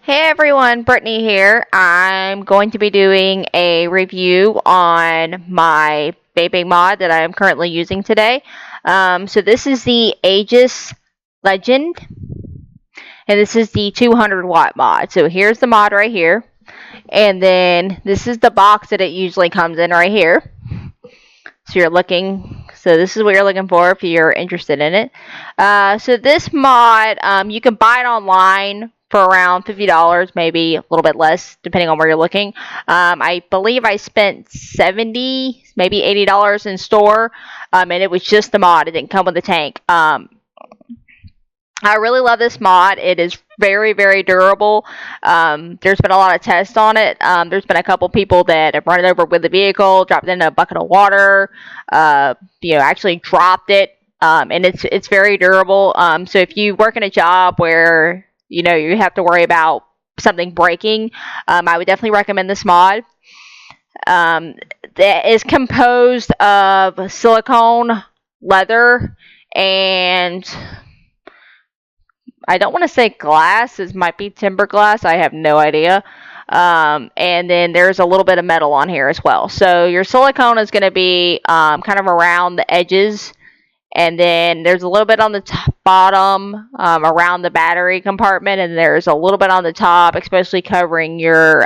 Hey everyone, Brittany here. I'm going to be doing a review on my vaping mod that I am currently using today. So this is the Aegis Legend, and this is the 200 watt mod. So here's the mod right here, and then this is the box that it usually comes in right here. So this is what you're looking for if you're interested in it. So this mod, you can buy it online for around $50, maybe a little bit less, depending on where you're looking. I believe I spent $70, maybe $80 in store, and it was just the mod. It didn't come with the tank. I really love this mod. It is very, very durable. There's been a lot of tests on it. There's been a couple people that have run it over with the vehicle, dropped it in a bucket of water, actually dropped it, and it's very durable. So if you work in a job where you have to worry about something breaking, I would definitely recommend this mod. That is composed of silicone, leather, and I don't want to say glass. This might be timber glass. I have no idea. And then there's a little bit of metal on here as well. So your silicone is going to be kind of around the edges. And then there's a little bit on the bottom around the battery compartment. And there's a little bit on the top, especially covering your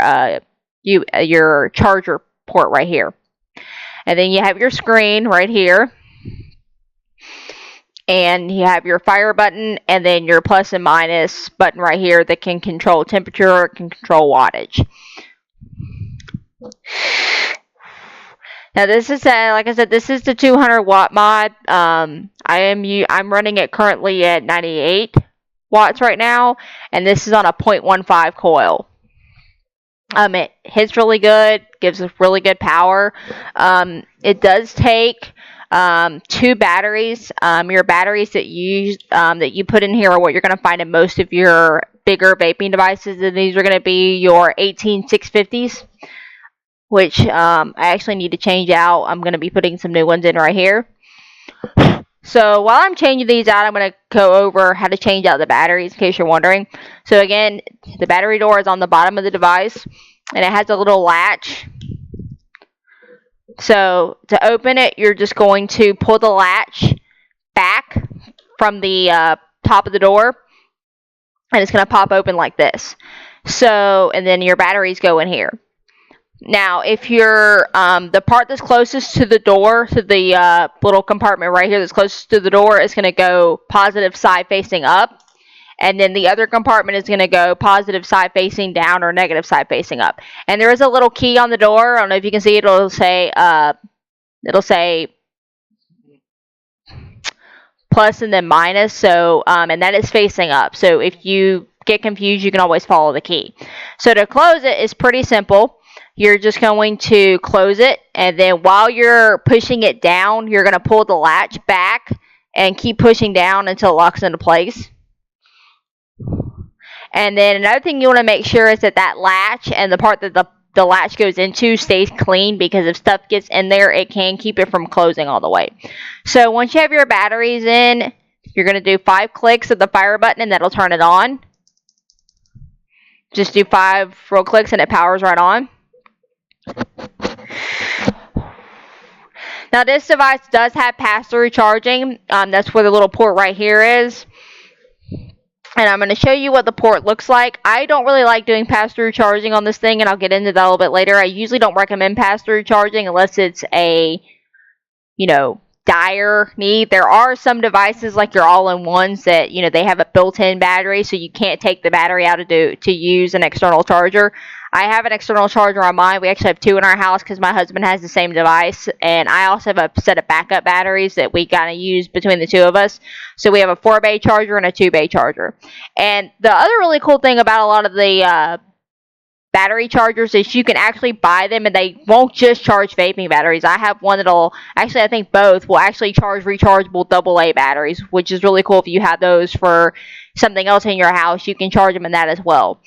charger port right here. And then you have your screen right here. And you have your fire button and then your plus and minus button right here that can control temperature, can control wattage. Now this is like I said, this is the 200 watt mod. I'm running it currently at 98 watts right now, and this is on a 0.15 coil. It hits really good, gives us really good power. It does take two batteries. Your batteries that you put in here are what you're going to find in most of your bigger vaping devices, and these are going to be your 18650s, which I actually need to change out. I'm going to be putting some new ones in right here. So while I'm changing these out, I'm going to go over how to change out the batteries in case you're wondering. So again, the battery door is on the bottom of the device, and it has a little latch. So to open it, you're just going to pull the latch back from the top of the door, and it's going to pop open like this. So, and then your batteries go in here. Now, if you're the part that's closest to the door, to the little compartment right here that's closest to the door, is going to go positive side facing up. And then the other compartment is going to go positive side facing down or negative side facing up. And there is a little key on the door. I don't know if you can see it. It'll say plus and then minus. So and that is facing up. So if you get confused, you can always follow the key. So to close it is pretty simple. You're just going to close it, and then while you're pushing it down, you're going to pull the latch back and keep pushing down until it locks into place. And then another thing you want to make sure is that latch and the part that the latch goes into stays clean, because if stuff gets in there, it can keep it from closing all the way. So once you have your batteries in, you're going to do 5 clicks of the fire button, and that'll turn it on. Just do 5 real clicks and it powers right on. Now this device does have pass-through charging. That's where the little port right here is. And I'm going to show you what the port looks like. I don't really like doing pass-through charging on this thing, and I'll get into that a little bit later. I usually don't recommend pass-through charging unless it's a, dire need. There are some devices like your all-in-ones that, they have a built-in battery, so you can't take the battery out to use an external charger. I have an external charger on mine. We actually have 2 in our house because my husband has the same device. And I also have a set of backup batteries that we kind of use between the two of us. So we have a 4-bay charger and a 2-bay charger. And the other really cool thing about a lot of the battery chargers is you can actually buy them, and they won't just charge vaping batteries. I have one that'll actually, I think both will actually charge rechargeable AA batteries, which is really cool. If you have those for something else in your house, you can charge them in that as well.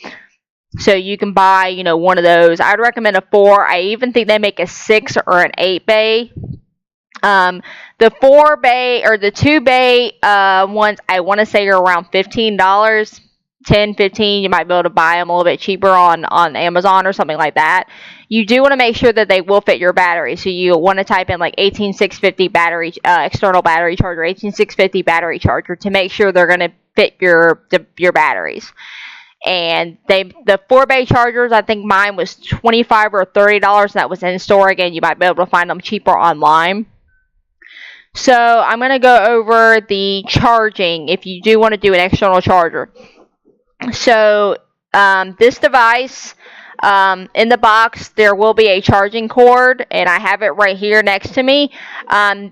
So you can buy, one of those. I'd recommend a 4. I even think they make a 6 or an 8-bay. The 4-bay or the 2-bay ones, I want to say are around $15. 10, 15, you might be able to buy them a little bit cheaper on Amazon or something like that. You do want to make sure that they will fit your battery. So you want to type in like 18650 battery, external battery charger, 18650 battery charger to make sure they're going to fit your batteries. And the 4-bay chargers, I think mine was $25 or $30, and that was in store. Again, you might be able to find them cheaper online. So I'm going to go over the charging if you do want to do an external charger. So this device, in the box, there will be a charging cord, and I have it right here next to me.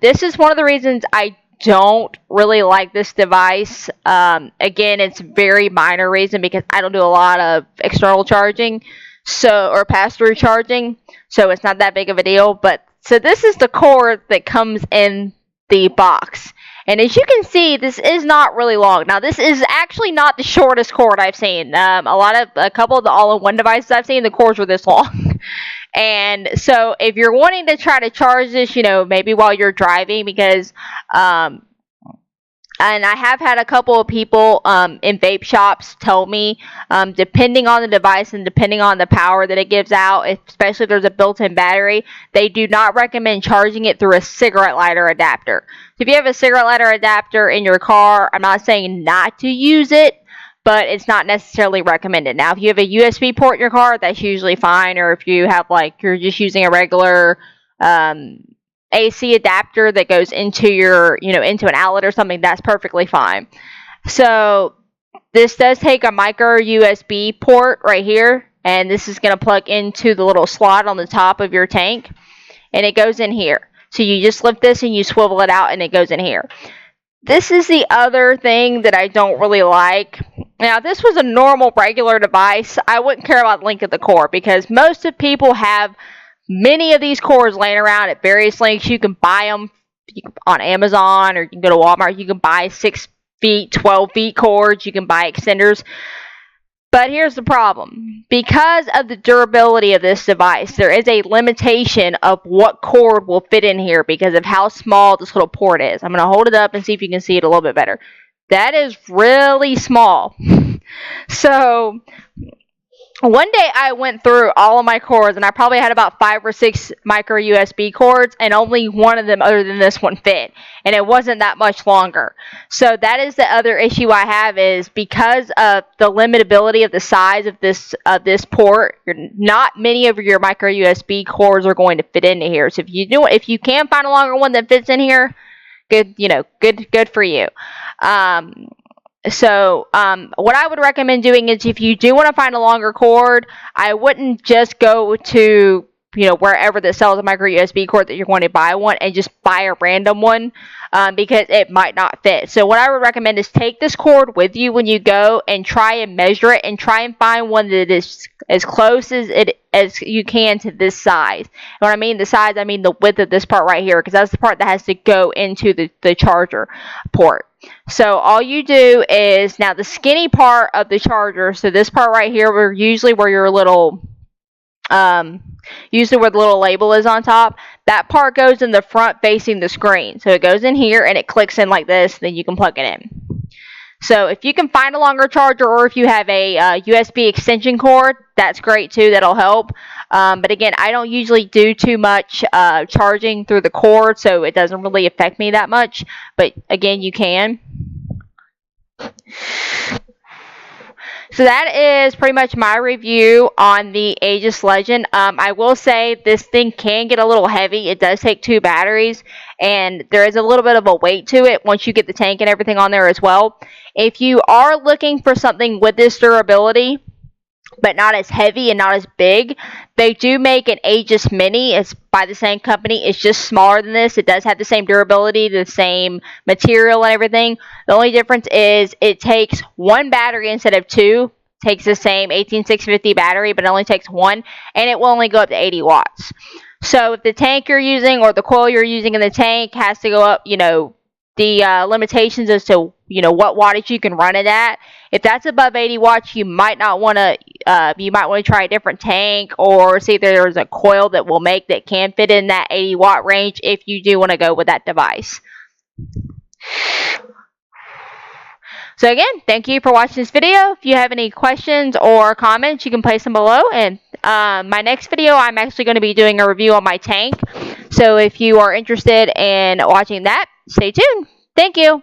This is one of the reasons I don't really like this device. Again, it's a very minor reason because I don't do a lot of external charging, or pass-through charging, so it's not that big of a deal. But so this is the cord that comes in the box, and as you can see, this is not really long. Now, this is actually not the shortest cord I've seen. A couple of the all-in-one devices I've seen, the cords were this long. And so if you're wanting to try to charge this, maybe while you're driving, because and I have had a couple of people in vape shops tell me, depending on the device and depending on the power that it gives out, especially if there's a built-in battery, they do not recommend charging it through a cigarette lighter adapter. So if you have a cigarette lighter adapter in your car, I'm not saying not to use it, but it's not necessarily recommended. Now, if you have a USB port in your car, that's usually fine. Or if you have you're just using a regular AC adapter that goes into into an outlet or something, that's perfectly fine. So this does take a micro USB port right here, and this is going to plug into the little slot on the top of your tank, and it goes in here. So you just lift this and you swivel it out, and it goes in here. This is the other thing that I don't really like. Now, if this was a normal, regular device, I wouldn't care about the length of the cord, because most of people have many of these cords laying around at various lengths. You can buy them on Amazon, or you can go to Walmart. You can buy 6 feet, 12 feet cords. You can buy extenders. But here's the problem. Because of the durability of this device, there is a limitation of what cord will fit in here because of how small this little port is. I'm going to hold it up and see if you can see it a little bit better. That is really small. So one day I went through all of my cords, and I probably had about 5 or 6 micro USB cords, and only one of them other than this one fit, and it wasn't that much longer. So that is the other issue I have, is because of the limitability of the size of this port, not many of your micro USB cords are going to fit into here. So if you can find a longer one that fits in here, good for you. So what I would recommend doing is, if you do want to find a longer cord, I wouldn't just go to wherever that sells a micro USB cord that you're going to buy one and just buy a random one, because it might not fit. So what I would recommend is take this cord with you when you go and try and measure it, and try and find one that is as close as you can to this size. And when I mean the size, I mean the width of this part right here, because that's the part that has to go into the charger port. So all you do is, now the skinny part of the charger, so this part right here, usually where your little usually where the little label is on top, that part goes in the front facing the screen. So it goes in here and it clicks in like this, then you can plug it in. So if you can find a longer charger, or if you have a USB extension cord, that's great too, that'll help. But again, I don't usually do too much charging through the cord, so it doesn't really affect me that much. But again, you can. So that is pretty much my review on the Aegis Legend. I will say this thing can get a little heavy. It does take 2 batteries, and there is a little bit of a weight to it once you get the tank and everything on there as well. If you are looking for something with this durability, but not as heavy and not as big, they do make an Aegis Mini. It's by the same company. It's just smaller than this. It does have the same durability, the same material and everything. The only difference is it takes 1 battery instead of 2. It takes the same 18650 battery, but it only takes 1, and it will only go up to 80 watts. So if the tank you're using, or the coil you're using in the tank, has to go up, the limitations as to what wattage you can run it at. If that's above 80 watts, you might not want to. You might want to try a different tank, or see if there's a coil that can fit in that 80 watt range if you do want to go with that device. So again, thank you for watching this video. If you have any questions or comments, you can place them below. And my next video, I'm actually going to be doing a review on my tank. So if you are interested in watching that, stay tuned. Thank you.